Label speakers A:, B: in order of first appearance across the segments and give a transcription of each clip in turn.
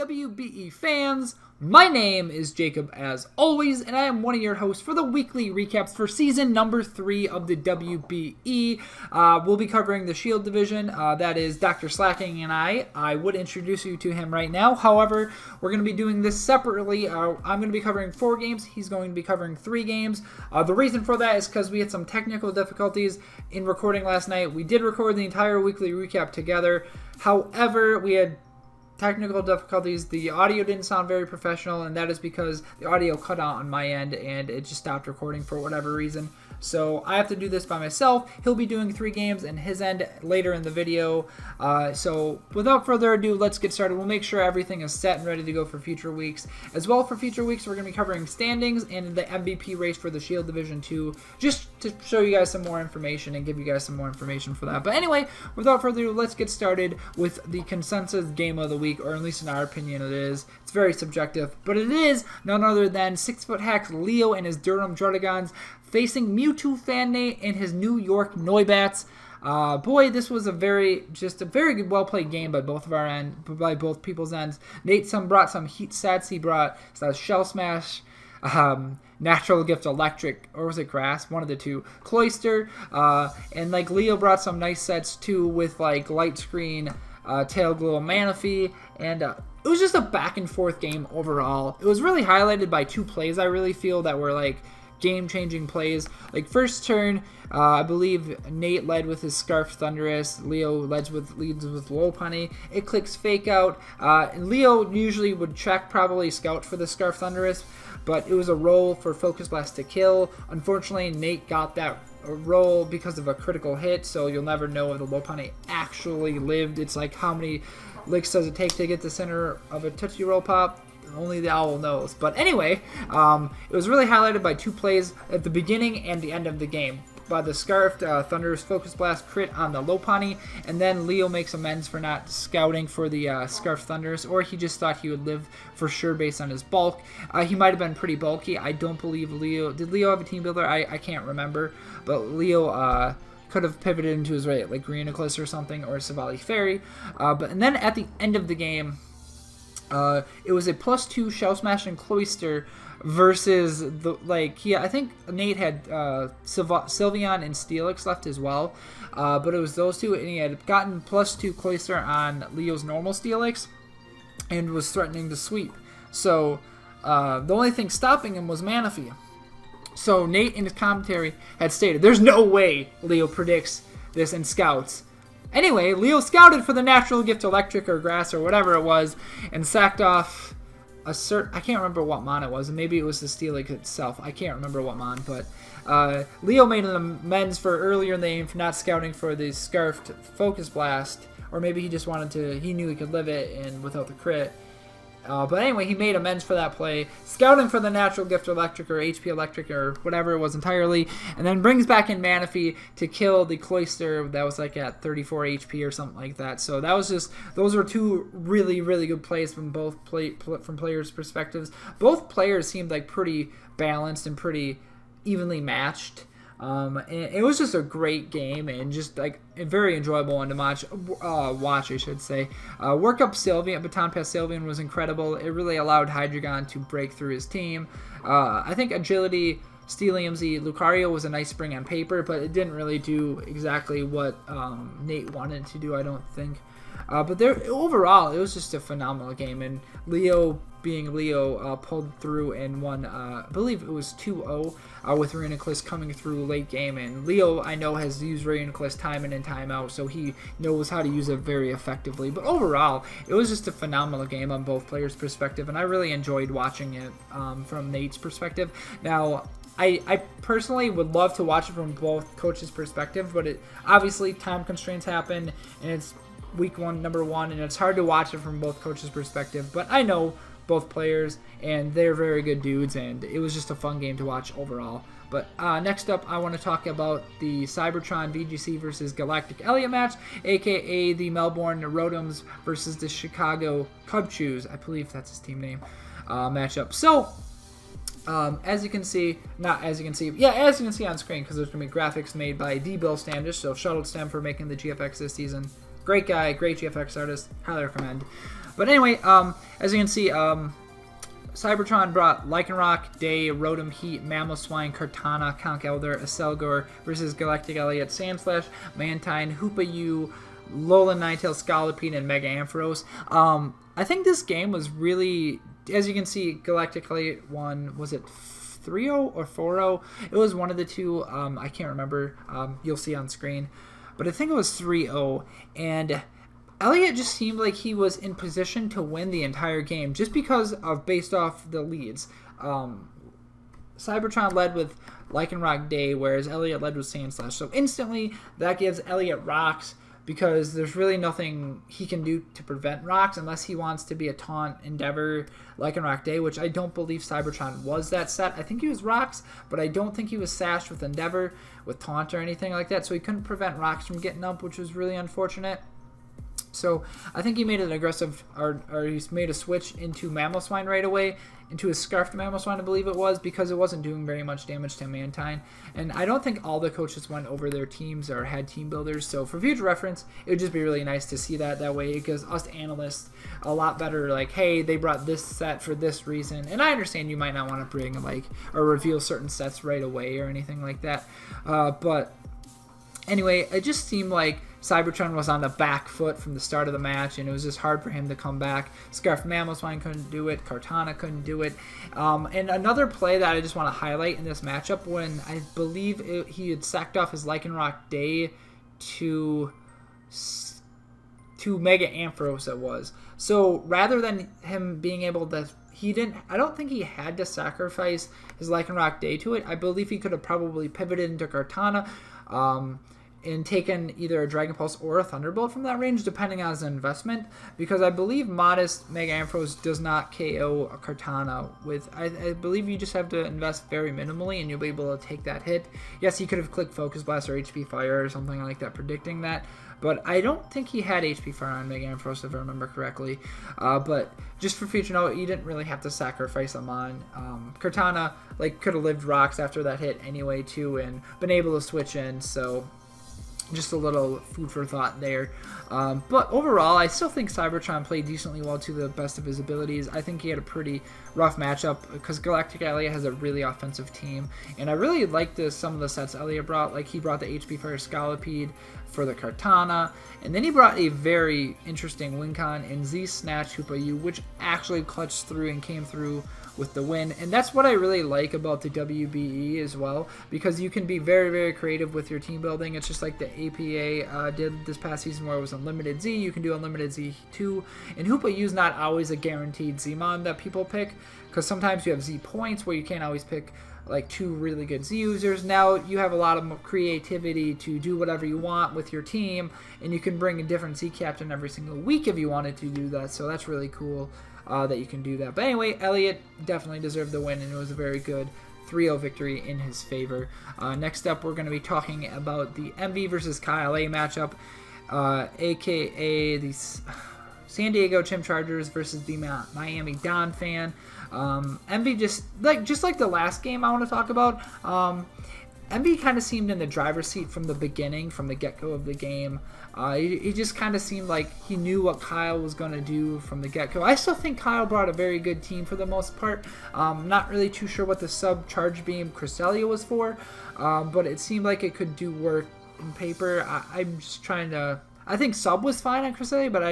A: WBE fans, my name is Jacob as always, and I am one of your hosts for the weekly recaps for season number 3 of the WBE. We'll be covering the Shield division, that is Dr. Slaking and I would introduce you to him right now. However, we're going to be doing this separately. I'm going to be covering 4 games, he's going to be covering 3 games. The reason for that is because we had some technical difficulties in recording last night. We did record the entire weekly recap together, however, we had technical difficulties. The audio didn't sound very professional, and that is because the audio cut out on my end and it just stopped recording for whatever reason. So I have to do this by myself. He'll be doing 3 games in his end later in the video. So without further ado, let's get started. We'll make sure everything is set and ready to go for future weeks. As well, for future weeks, we're going to be covering standings and the MVP race for the Shield Division 2, just to show you guys some more information and give you guys some more information for that. But anyway, without further ado, let's get started with the consensus game of the week, or at least in our opinion it is. It's very subjective, but it is none other than 6-foot hacks Leo and his Durham Druddigons facing Mewtwo Fan Nate and his New York Noibats. Boy, this was a very good, well-played game by both people's ends. Nate brought some heat sets. He brought Shell Smash, Natural Gift Electric, or was it Grass? One of the two. Cloyster, and Leo brought some nice sets too with Light Screen, Tail Glow, Manaphy, and it was just a back and forth game overall. It was really highlighted by 2 plays, I really feel, that were game-changing plays. First turn, I believe Nate led with his Scarf Thunderous. Leo leads with Lopunny. It clicks Fake Out. And Leo usually would check, probably Scout for the Scarf Thunderous, but it was a roll for Focus Blast to kill. Unfortunately, Nate got that roll because of a critical hit, so you'll never know if the Lopunny actually lived. It's how many licks does it take to get the center of a Tootsie Roll Pop? Only the owl knows. But anyway, it was really highlighted by 2 plays at the beginning and the end of the game. By the Scarfed Thunderous Focus Blast crit on the Lopunny, and then Leo makes amends for not scouting for the Scarf Thunderous, or he just thought he would live for sure based on his bulk. He might have been pretty bulky. I don't believe Leo... Did Leo have a team builder? I can't remember. But Leo... could have pivoted into his right, Green Eclipse or something, or Savali Fairy. And then at the end of the game, it was a +2 Shell Smash and Cloyster versus the I think Nate had Sylveon and Steelix left as well, but it was those 2, and he had gotten +2 Cloyster on Leo's normal Steelix and was threatening to sweep. So the only thing stopping him was Manaphy. So Nate in his commentary had stated, "There's no way Leo predicts this and scouts." Anyway, Leo scouted for the Natural Gift Electric or Grass or whatever it was, and sacked off I can't remember what mon it was, and maybe it was the Steelix itself. I can't remember what mon, but Leo made an amends for earlier in the game for not scouting for the Scarfed Focus Blast, or maybe he just he knew he could live it and without the crit. But anyway, he made amends for that play, scouting for the Natural Gift Electric or HP Electric or whatever it was entirely, and then brings back in Manaphy to kill the Cloyster that was at 34 HP or something like that. So that was those were 2 really, really good plays from both from players' perspectives. Both players seemed pretty balanced and pretty evenly matched. And it was just a great game and just a very enjoyable one to watch. I should say. Work up Sylveon, Baton Pass Sylveon was incredible. It really allowed Hydreigon to break through his team. I think Agility, Steelium Z, Lucario was a nice spring on paper, but it didn't really do exactly what Nate wanted to do, I don't think. But overall, it was just a phenomenal game, and Leo, being Leo, pulled through and won, I believe it was 2-0 with Reuniclus coming through late game. And Leo, I know, has used Reuniclus time in and time out, so he knows how to use it very effectively. But overall, it was just a phenomenal game on both players' perspective, and I really enjoyed watching it from Nate's perspective. Now, I personally would love to watch it from both coaches' perspective, but obviously time constraints happen, and it's week 1, number 1, and it's hard to watch it from both coaches' perspective. But I know both players, and they're very good dudes, and it was just a fun game to watch overall. But next up, I want to talk about the Cybertron VGC versus Galactic Elliot match, aka the Melbourne Rotoms versus the Chicago Cubchews. I believe that's his team name matchup. So as you can see on screen, because there's going to be graphics made by D-Bill Standish, so shout out to Stem for making the GFX this season. Great guy, great GFX artist, highly recommend. But anyway, as you can see, Cybertron brought Lycanroc, Day, Rotom, Heat, Mamoswine, Kartana, Conch Elder, Acelgor versus Galactic Elliot, Sandslash, Mantine, Hoopa-U, Lola Ninetales, Scolipede, and Mega Ampharos. I think this game was really, as you can see, Galactic Elliot won, was it 3-0 or 4-0? It was one of the two. I can't remember. You'll see on screen. But I think it was 3-0. And Elliot just seemed like he was in position to win the entire game just because of based off the leads. Cybertron led with Lycanroc Day, whereas Elliot led with Sandslash. So instantly, that gives Elliot rocks because there's really nothing he can do to prevent rocks unless he wants to be a Taunt, Endeavor, Lycanroc Day, which I don't believe Cybertron was that set. I think he was rocks, but I don't think he was sashed with Endeavor, with Taunt, or anything like that, so he couldn't prevent rocks from getting up, which was really unfortunate. So I think he made an aggressive, or he's made a switch into Mamoswine right away, into his Scarfed Mamoswine, I believe it was, because it wasn't doing very much damage to Mantine. And I don't think all the coaches went over their teams or had team builders, so for future reference, it would just be really nice to see that way. It gives us analysts a lot better, like, hey, they brought this set for this reason. And I understand you might not want to bring, like, or reveal certain sets right away or anything like that. But anyway, it just seemed like Cybertron was on the back foot from the start of the match, and it was just hard for him to come back. Scarfed Mamoswine couldn't do it. Kartana couldn't do it. And another play that I just want to highlight in this matchup, when I believe he had sacked off his Lycanroc Day to Mega Ampharos it was. So rather than him being able to, I don't think he had to sacrifice his Lycanroc Day to it. I believe he could have probably pivoted into Kartana, and taken either a Dragon Pulse or a Thunderbolt from that range, depending on his investment, because I believe Modest Mega Ampharos does not KO a Kartana with, I believe you just have to invest very minimally and you'll be able to take that hit. Yes, he could have clicked Focus Blast or HP Fire or something like that, predicting that, but I don't think he had HP Fire on Mega Ampharos, if I remember correctly. But just for future note, you didn't really have to sacrifice him on. Kartana could have lived rocks after that hit anyway too, and been able to switch in, so just a little food for thought there. But overall, I still think Cybertron played decently well to the best of his abilities. I think he had a pretty rough matchup because Galactic Elliot has a really offensive team. And I really liked some of the sets Elliot brought. Like, he brought the HP Fire Scolipede for the Kartana. And then he brought a very interesting Wincon and Z-Snatch Hoopa-U, which actually clutched through and came through with the win. And that's what I really like about the WBE as well, because you can be very, very creative with your team building. It's just like the APA did this past season, where it was Unlimited Z. You can do Unlimited Z2, and Hoopa-U is not always a guaranteed Zmon that people pick, because sometimes you have Z points where you can't always pick like two really good Z users. Now you have a lot of creativity to do whatever you want with your team, and you can bring a different Z captain every single week if you wanted to do that, so that's really cool. That you can do that. But anyway, Elliot definitely deserved the win, and it was a very good 3-0 victory in his favor. Next up, we're going to be talking about the MV versus Kyle A matchup, aka the San Diego Chim Chargers versus the Miami Don Fan. MV just like the last game I want to talk about. MV kind of seemed in the driver's seat from the beginning, from the get-go of the game. He just kind of seemed like he knew what Kyle was going to do from the get-go. I still think Kyle brought a very good team for the most part. Not really too sure what the sub Charge Beam Cresselia was for, but it seemed like it could do work in paper. I'm just trying to... I think sub was fine on Cresselia, but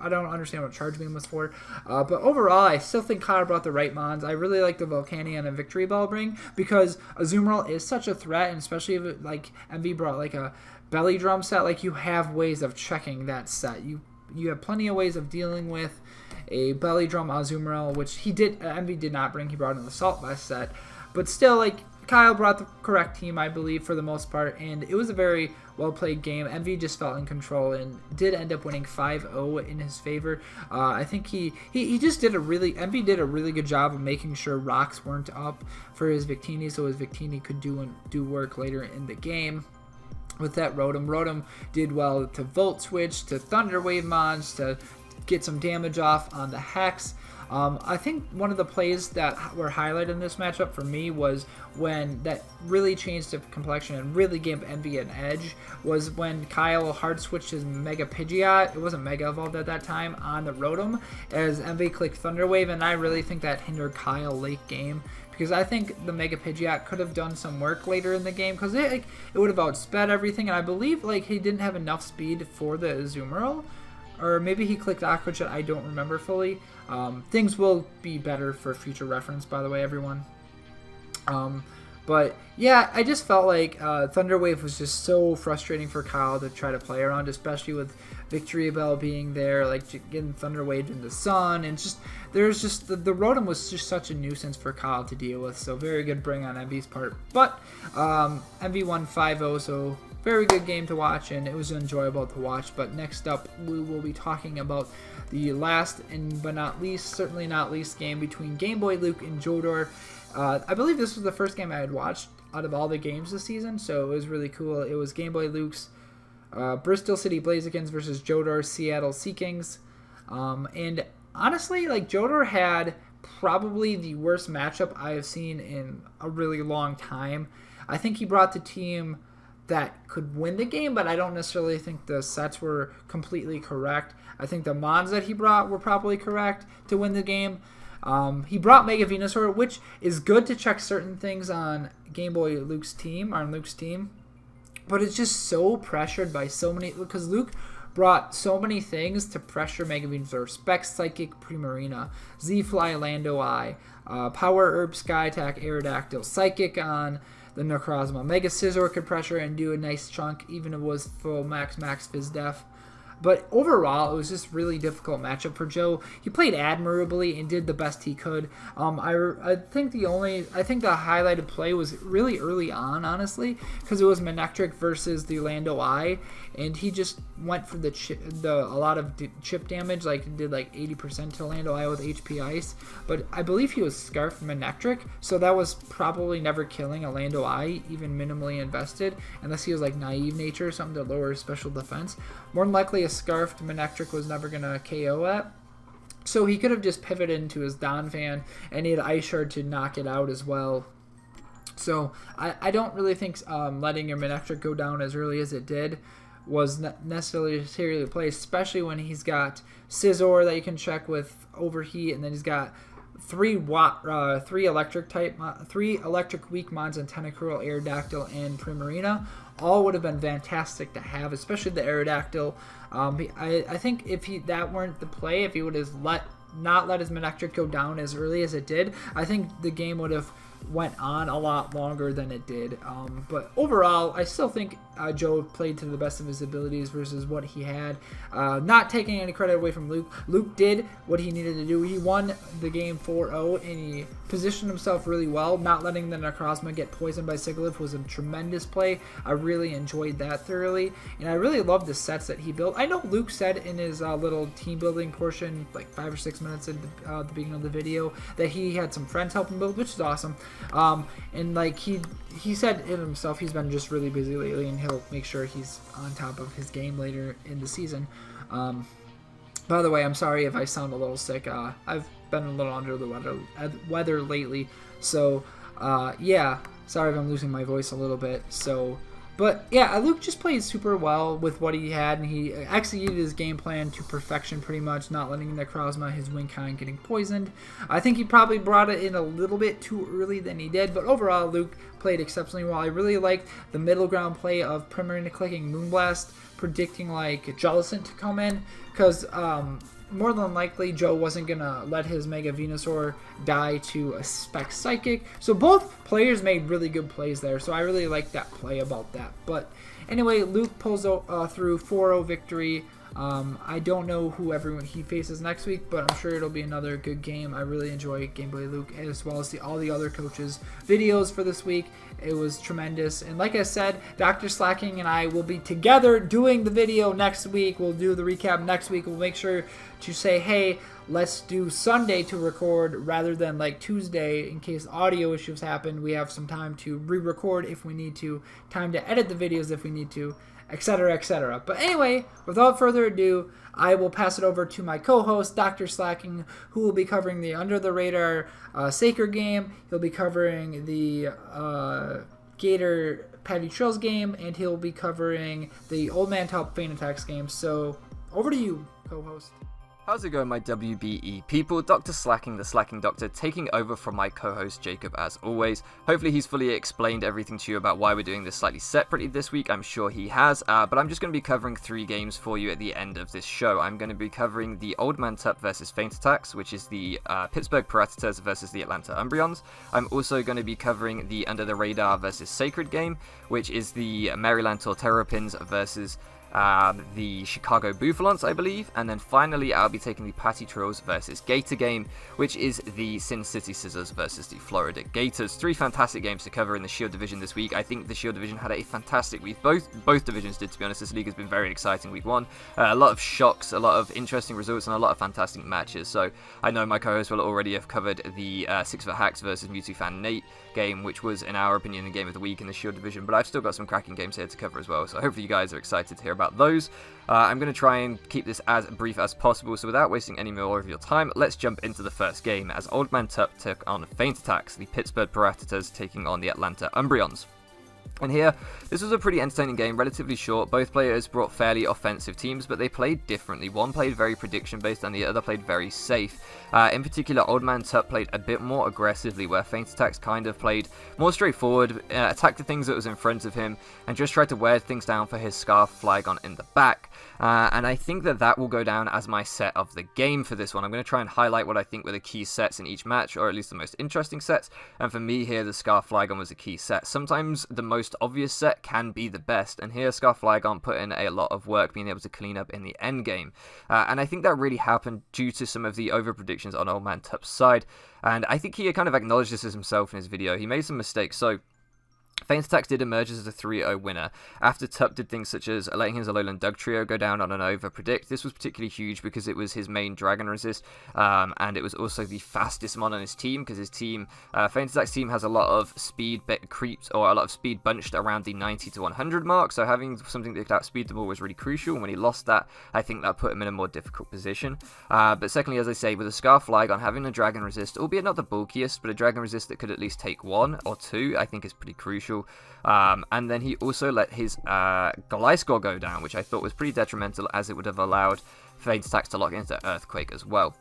A: I don't understand what Charge Beam was for. But overall, I still think Kyle brought the right mons. I really like the Volcanion and Victory Bell bring, because Azumarill is such a threat, and especially if MV brought like a Belly Drum set, like, you have ways of checking that set. You have plenty of ways of dealing with a Belly Drum Azumarill, which MV did not bring. He brought an Assault Vest set. But still, like, Kyle brought the correct team, I believe, for the most part, and it was a very well-played game. MV just felt in control and did end up winning 5-0 in his favor. I think he just did MV did a really good job of making sure rocks weren't up for his Victini, so his Victini could do work later in the game. With that, Rotom did well to Volt Switch, to Thunder Wave Mons, to get some damage off on the Hex. I think one of the plays that were highlighted in this matchup for me was when that really changed the complexion and really gave Envy an edge was when Kyle hard switched his Mega Pidgeot. It wasn't Mega Evolved at that time on the Rotom as Envy clicked Thunder Wave, and I really think that hindered Kyle late game. Because I think the Mega Pidgeot could have done some work later in the game because it would have outsped everything, and I believe he didn't have enough speed for the Azumarill, or maybe he clicked Aqua Jet. I don't remember fully. Things will be better for future reference, by the way, everyone. But yeah, I just felt like Thunder Wave was just so frustrating for Kyle to try to play around, especially with Victory Bell being there, getting Thunder Waved in the sun, and the Rotom was just such a nuisance for Kyle to deal with. So very good bring on Envy's part, but Envy won 5-0, so very good game to watch, and it was enjoyable to watch. But next up, we will be talking about the last but not least, certainly not least, game between Game Boy Luke and Jodor. I believe this was the first game I had watched out of all the games this season, so it was really cool. It was Game Boy Luke's Bristol City Blazekins versus Jodor Seattle Seakings. And honestly, Jodor had probably the worst matchup I have seen in a really long time. I think he brought the team that could win the game, but I don't necessarily think the sets were completely correct. I think the Mons that he brought were probably correct to win the game. He brought Mega Venusaur, which is good to check certain things on Game Boy Luke's team, but it's just so pressured by so many, because Luke brought so many things to pressure Mega Venusaur: Specs, Psychic, Primarina, Z-Fly, Lando Eye, Power Herb, Sky Attack, Aerodactyl, Psychic on the Necrozma. Mega Scizor could pressure and do a nice chunk, even if it was full max Fizz Def. But overall, it was just really difficult matchup for Joe. He played admirably and did the best he could. I think the highlighted play was really early on, honestly, because it was Manectric versus the Lando Eye, and he just went for a lot of chip damage, did 80% to Lando Eye with HP Ice. But I believe he was Scarfed Manectric, so that was probably never killing a Lando Eye, even minimally invested, unless he was Naive Nature or something to lower his special defense. More than likely, a Scarfed Manectric was never going to KO that. So he could have just pivoted into his Donphan, and he had Ice Shard to knock it out as well. So I don't really think letting your Manectric go down as early as it did was necessarily the play, especially when he's got Scizor that you can check with Overheat, and then he's got three electric weak Mons and Tentacruel, Aerodactyl, and Primarina. All would have been fantastic to have, especially the Aerodactyl. I think if that weren't the play, if he would have not let his Manectric go down as early as it did, I think the game would have went on a lot longer than it did. But overall, I still think Joe played to the best of his abilities versus what he had. Not taking any credit away from Luke. Luke did what he needed to do. He won the game 4-0, and he positioned himself really well. Not letting the Necrozma get poisoned by Sigilyph was a tremendous play. I really enjoyed that thoroughly, and I really loved the sets that he built. I know Luke said in his little team building portion, 5 or 6 minutes at the beginning of the video, that he had some friends help him build, which is awesome. And he said it himself, he's been just really busy lately, and he'll make sure he's on top of his game later in the season. By the way, I'm sorry if I sound a little sick. I've been a little under the weather lately, so yeah, sorry if I'm losing my voice a little bit. But yeah, Luke just played super well with what he had, and he executed his game plan to perfection pretty much, not letting Necrozma, his Winkind, getting poisoned. I think he probably brought it in a little bit too early than he did, but overall, Luke played exceptionally well. I really liked the middle ground play of Primarina clicking Moonblast, predicting Jellicent to come in, because more than likely, Joe wasn't going to let his Mega Venusaur die to a Spec Psychic. So both players made really good plays there. So I really like that play about that. But anyway, Luke pulls through 4-0 victory. I don't know who everyone he faces next week, but I'm sure it'll be another good game. I really enjoy Game Boy Luke, as well as all the other coaches' videos for this week. It was tremendous. And like I said, Dr. Slaking and I will be together doing the video next week. We'll do the recap next week. We'll make sure to say, hey, let's do Sunday to record rather than Tuesday in case audio issues happen. We have some time to re-record if we need to, time to edit the videos if we need to. etc., etc. But anyway, without further ado, I will pass it over to my co-host, Dr. Slaking, who will be covering the Under the Radar Sacred game. He'll be covering the Gator Patti Trills game, and he'll be covering the Old Man Top Feint Attacks game. So, over to you, co-host.
B: How's it going, my WBE people? Dr. Slaking, the Slaking Doctor, taking over from my co-host Jacob as always. Hopefully he's fully explained everything to you about why we're doing this slightly separately this week. I'm sure he has, but I'm just going to be covering 3 games for you at the end of this show. I'm going to be covering the Old Man Tup versus Feint Attacks, which is the Pittsburgh Predators versus the Atlanta Umbreons. I'm also going to be covering the Under the Radar versus Sacred game, which is the Maryland Terrapins versus the Chicago Bouffalons, I believe, and then finally I'll be taking the Patti Trills versus Gator game, which is the Sin City Scissors versus the Florida Gators. 3 fantastic games to cover in the Shield Division this week. I think the Shield Division had a fantastic week. Both divisions did, to be honest. This league has been very exciting week 1. A lot of shocks, a lot of interesting results, and a lot of fantastic matches. So I know my co-host will already have covered the 6-Foot Hacks versus Mewtwo Fan Nate game, which was, in our opinion, the game of the week in the Shield Division, but I've still got some cracking games here to cover as well, so hopefully you guys are excited to hear about those. I'm going to try and keep this as brief as possible, so without wasting any more of your time, let's jump into the first game as Old Man Tup took on Feint Attacks, the Pittsburgh Predators taking on the Atlanta Umbreons. And here, this was a pretty entertaining game, relatively short. Both players brought fairly offensive teams, but they played differently. One played very prediction-based, and the other played very safe. In particular, Old Man Tup played a bit more aggressively, where Feint Attacks kind of played more straightforward, attacked the things that was in front of him, and just tried to wear things down for his Scarf Flygon in the back. And I think that will go down as my set of the game for this one. I'm going to try and highlight what I think were the key sets in each match, or at least the most interesting sets. And for me here, the Scarf Flygon was a key set. Sometimes the most obvious set can be the best, and here Scarf Flygon put in a lot of work being able to clean up in the end game. And I think that really happened due to some of the over predictions on Old Man Tup's side. And I think he kind of acknowledged this as himself in his video. He made some mistakes. So Feint Attacks did emerge as a 3-0 winner after Tup did things such as letting his Alolan Doug Trio go down on an over-predict. This was particularly huge because it was his main Dragon Resist, and it was also the fastest mon on his team, because his team, Feint Attacks' team, has a lot of speed creeps, or a lot of speed bunched around the 90 to 100 mark, so having something that could outspeed the ball was really crucial, and when he lost that, I think that put him in a more difficult position. But secondly, as I say, with a Scarf Flygon, having a Dragon Resist, albeit not the bulkiest, but a Dragon Resist that could at least take 1 or 2, I think is pretty crucial. And then he also let his Gliscor go down, which I thought was pretty detrimental, as it would have allowed Feint Attacks to lock into Earthquake as well.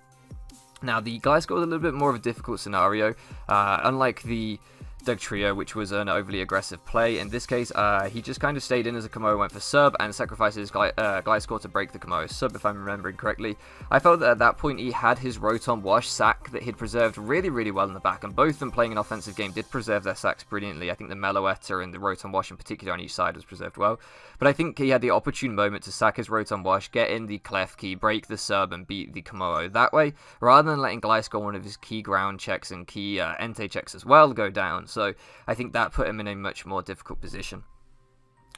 B: Now, the Gliscor was a little bit more of a difficult scenario. Unlike the Doug Trio, which was an overly aggressive play, in this case, he just kind of stayed in as a Komodo, went for sub, and sacrificed his Gliscor to break the Komodo sub, if I'm remembering correctly. I felt that at that point he had his Rotom Wash sack that he'd preserved really, really well in the back, and both of them playing an offensive game did preserve their sacks brilliantly. I think the Meloetta and the Rotom Wash in particular on each side was preserved well, but I think he had the opportune moment to sack his Rotom Wash, get in the Klefki, break the sub, and beat the Komodo that way, rather than letting Gliscor, one of his key ground checks and key Entei checks as well, go down. So I think that put him in a much more difficult position.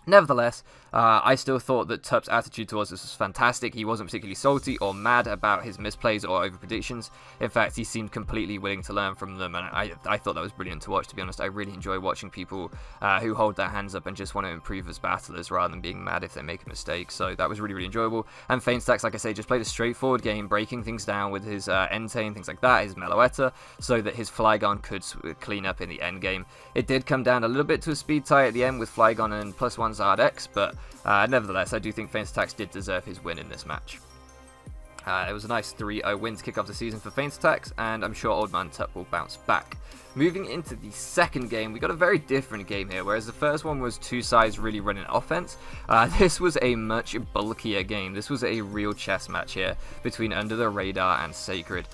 B: Nevertheless, I still thought that Tup's attitude towards this was fantastic. He wasn't particularly salty or mad about his misplays or over-predictions. In fact, he seemed completely willing to learn from them, and I thought that was brilliant to watch, to be honest. I really enjoy watching people who hold their hands up and just want to improve as battlers rather than being mad if they make a mistake. So that was really, really enjoyable. And Feint Attacks, like I say, just played a straightforward game, breaking things down with his Entei and things like that, his Meloetta, so that his Flygon could clean up in the end game. It did come down a little bit to a speed tie at the end with Flygon and +1 Zard X, but nevertheless, I do think Feint Attacks did deserve his win in this match. It was a nice 3-0 win to kick off the season for Feint Attacks, and I'm sure Old Man Tup will bounce back. Moving into the second game, we got a very different game here. Whereas the first one was two sides really running offense, this was a much bulkier game. This was a real chess match here between Under the Radar and Sacred.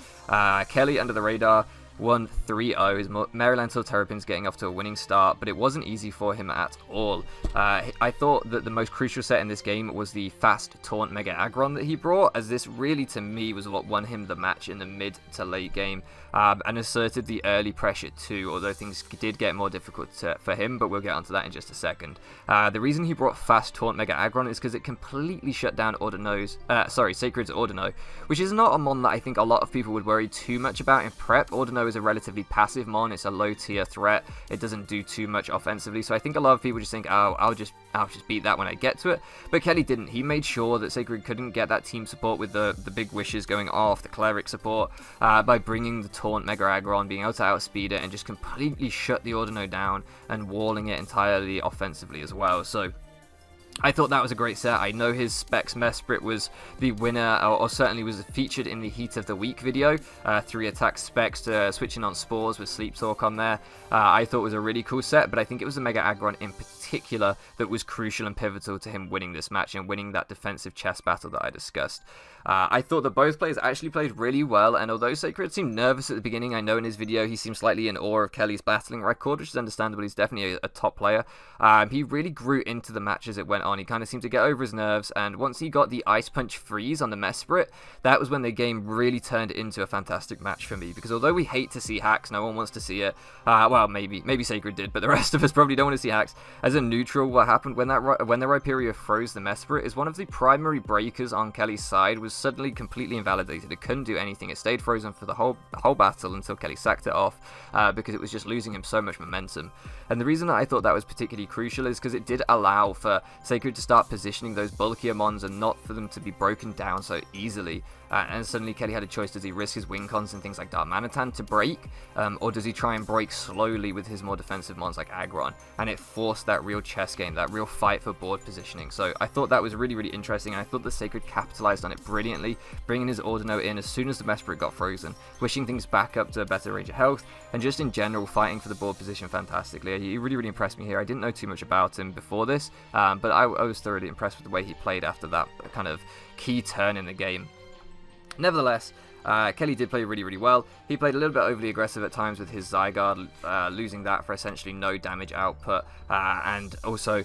B: Kelly, Under the Radar, won 3-0. His Maryland Terrapins getting off to a winning start, but it wasn't easy for him at all. I thought that the most crucial set in this game was the fast Taunt Mega Aggron that he brought, as this really, to me, was what won him the match in the mid to late game, and asserted the early pressure too, although things did get more difficult for him, but we'll get onto that in just a second. The reason he brought fast Taunt Mega Aggron is because it completely shut down Sacred's Ordino, which is not a mon that I think a lot of people would worry too much about in prep. Ordino though, is a relatively passive mon. It's a low tier threat. It doesn't do too much offensively. So I think a lot of people just think, oh, I'll just beat that when I get to it. But Kelly didn't. He made sure that Sacred couldn't get that team support with the big wishes going off, the cleric support, by bringing the taunt Mega Aggron, being able to outspeed it and just completely shut the Ordino down and walling it entirely offensively as well. So I thought that was a great set. I know his Specs Mesprit was the winner, or certainly was featured in the Heat of the Week video. 3 attack Specs to switching on Spores with Sleep Talk on there. I thought it was a really cool set, but I think it was the Mega Aggron in particular that was crucial and pivotal to him winning this match and winning that defensive chess battle that I discussed. I thought that both players actually played really well, and although Sacred seemed nervous at the beginning, I know in his video he seemed slightly in awe of Kelly's battling record, which is understandable. He's definitely a top player. He really grew into the match as it went on. He kind of seemed to get over his nerves, and once he got the Ice Punch freeze on the Mesprit, that was when the game really turned into a fantastic match for me, because although we hate to see hacks, no one wants to see it. Well, maybe Sacred did, but the rest of us probably don't want to see hacks. As a neutral, what happened when the Rhyperia froze the Mesprit is one of the primary breakers on Kelly's side was suddenly completely invalidated. It couldn't do anything. It stayed frozen for the whole battle until Kelly sacked it off, because it was just losing him so much momentum. And the reason that I thought that was particularly crucial is because it did allow for Sacred to start positioning those bulkier mons and not for them to be broken down so easily. And suddenly Kelly had a choice. Does he risk his wing cons and things like Dark Manatan to break, or does he try and break slowly with his more defensive mons like Aggron? And it forced that real chess game, that real fight for board positioning. So I thought that was really, really interesting, and I thought the Sacred capitalized on it brilliantly, bringing his Ordino in as soon as the Mesprit got frozen, wishing things back up to a better range of health, and just in general fighting for the board position fantastically. He really, really impressed me here. I didn't know too much about him before this, but I was thoroughly impressed with the way he played after that kind of key turn in the game. Nevertheless, Kelly did play really, really well. He played a little bit overly aggressive at times with his Zygarde, losing that for essentially no damage output, and also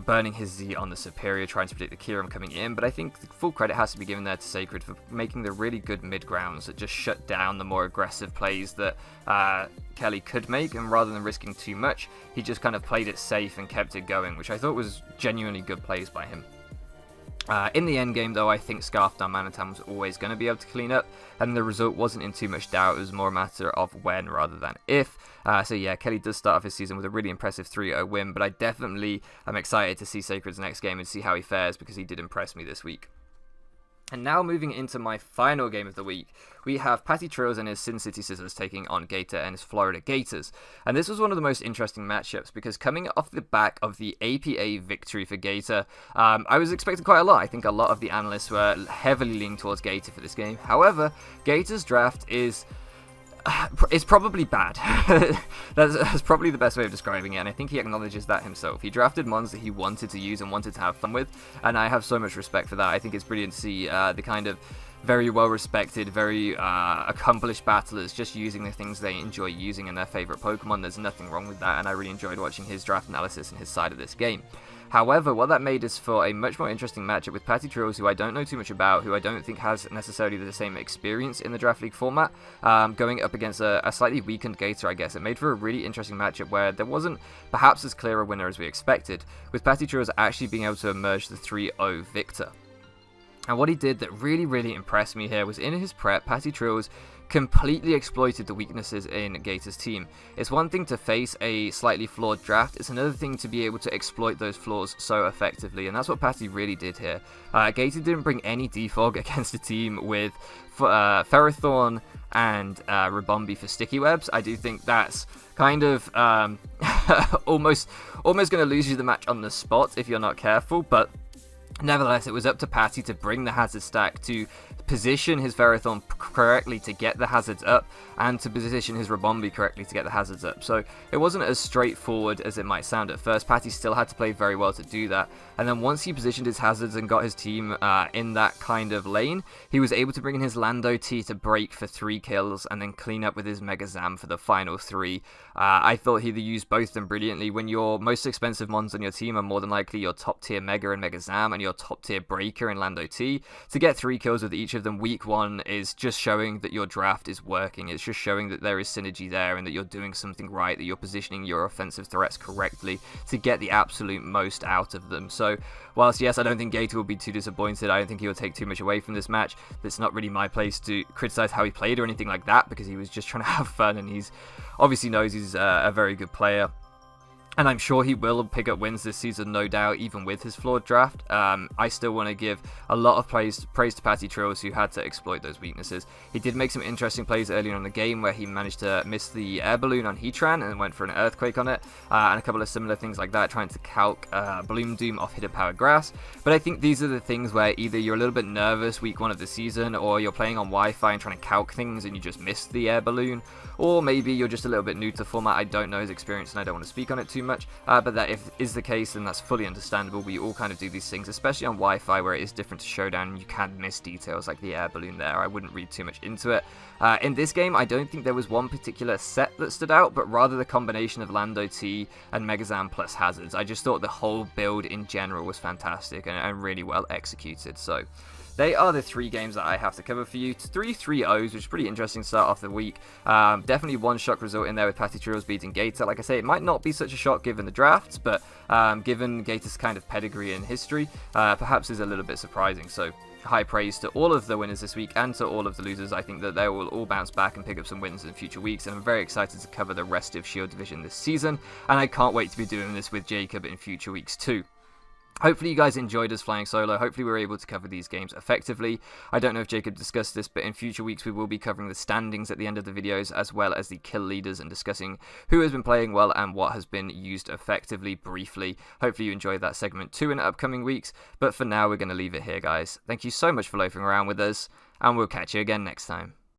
B: burning his Z on the Superior, trying to predict the Kyurem coming in. But I think the full credit has to be given there to Sacred for making the really good mid-grounds that just shut down the more aggressive plays that Kelly could make, and rather than risking too much, he just kind of played it safe and kept it going, which I thought was genuinely good plays by him. In the end game, though, I think Scarf Dark Manatan was always going to be able to clean up, and the result wasn't in too much doubt. It was more a matter of when rather than if. So yeah, Kelly does start off his season with a really impressive 3-0 win, but I definitely am excited to see Sacred's next game and see how he fares, because he did impress me this week. And now moving into my final game of the week, we have Patti and his Sin City Scissors taking on Gator and his Florida Gators. And this was one of the most interesting matchups, because coming off the back of the APA victory for Gator, I was expecting quite a lot. I think a lot of the analysts were heavily leaning towards Gator for this game. However, Gator's draft is... it's probably bad. That's probably the best way of describing it, and I think he acknowledges that himself. He drafted mons that he wanted to use and wanted to have fun with, and I have so much respect for that. I think it's brilliant to see the kind of very well respected, very accomplished battlers just using the things they enjoy using in their favorite Pokemon. There's nothing wrong with that, and I really enjoyed watching his draft analysis and his side of this game. However, what that made is for a much more interesting matchup with Patti, who I don't know too much about, who I don't think has necessarily the same experience in the Draft League format, going up against a slightly weakened Gator, I guess. It made for a really interesting matchup where there wasn't perhaps as clear a winner as we expected, with Patti actually being able to emerge the 3-0 victor. And what he did that really, really impressed me here was in his prep, Patti completely exploited the weaknesses in Gator's team. It's one thing to face a slightly flawed draft, it's another thing to be able to exploit those flaws so effectively, and that's what Patti really did here. Gator didn't bring any defog against a team with Ferrothorn and Rabombi for sticky webs. I do think that's kind of almost going to lose you the match on the spot if you're not careful, but nevertheless, it was up to Patti to bring the hazard stack, to position his Ferrothorn correctly to get the hazards up, and to position his Rabombi correctly to get the hazards up. So it wasn't as straightforward as it might sound at first. Patti still had to play very well to do that, and then once he positioned his hazards and got his team in that kind of lane, he was able to bring in his Lando T to break for 3 kills and then clean up with his Mega Zam for the final 3. I thought he used both of them brilliantly. When your most expensive mons on your team are more than likely your top tier Mega and Mega Zam, and your top tier breaker in Lando T. To get 3 kills with each of them week 1 is just showing that your draft is working. It's just showing that there is synergy there and that you're doing something right, that you're positioning your offensive threats correctly to get the absolute most out of them. So whilst yes, I don't think Gator will be too disappointed, I don't think he will take too much away from this match. It's not really my place to criticize how he played or anything like that, because he was just trying to have fun, and he's obviously knows he's a very good player. And I'm sure he will pick up wins this season, no doubt, even with his flawed draft. I still want to give a lot of praise to Patti, who had to exploit those weaknesses. He did make some interesting plays earlier on in the game where he managed to miss the air balloon on Heatran and went for an earthquake on it, and a couple of similar things like that, trying to calc Bloom Doom off hidden power grass. But I think these are the things where either you're a little bit nervous week 1 of the season, or you're playing on Wi-Fi and trying to calc things and you just missed the air balloon, or maybe you're just a little bit new to the format. I don't know his experience and I don't want to speak on it too much, but that if is the case, then that's fully understandable. We all kind of do these things, especially on Wi-Fi where it is different to Showdown and you can miss details like the air balloon there. I wouldn't read too much into it. In this game, I don't think there was one particular set that stood out, but rather the combination of Lando T and Megazam plus hazards. I just thought the whole build in general was fantastic and really well executed. So they are the 3 games that I have to cover for you. 3 3-0s, which is pretty interesting to start off the week. Definitely one shock result in there with Patti beating Gator. Like I say, it might not be such a shock given the drafts, but given Gator's kind of pedigree and history, perhaps is a little bit surprising. So high praise to all of the winners this week and to all of the losers. I think that they will all bounce back and pick up some wins in future weeks, and I'm very excited to cover the rest of Shield Division this season, and I can't wait to be doing this with Jacob in future weeks too. Hopefully you guys enjoyed us flying solo. Hopefully we were able to cover these games effectively. I don't know if Jacob discussed this, but in future weeks we will be covering the standings at the end of the videos, as well as the kill leaders, and discussing who has been playing well and what has been used effectively briefly. Hopefully you enjoyed that segment too in upcoming weeks, but for now we're going to leave it here, guys. Thank you so much for loafing around with us, and we'll catch you again next time.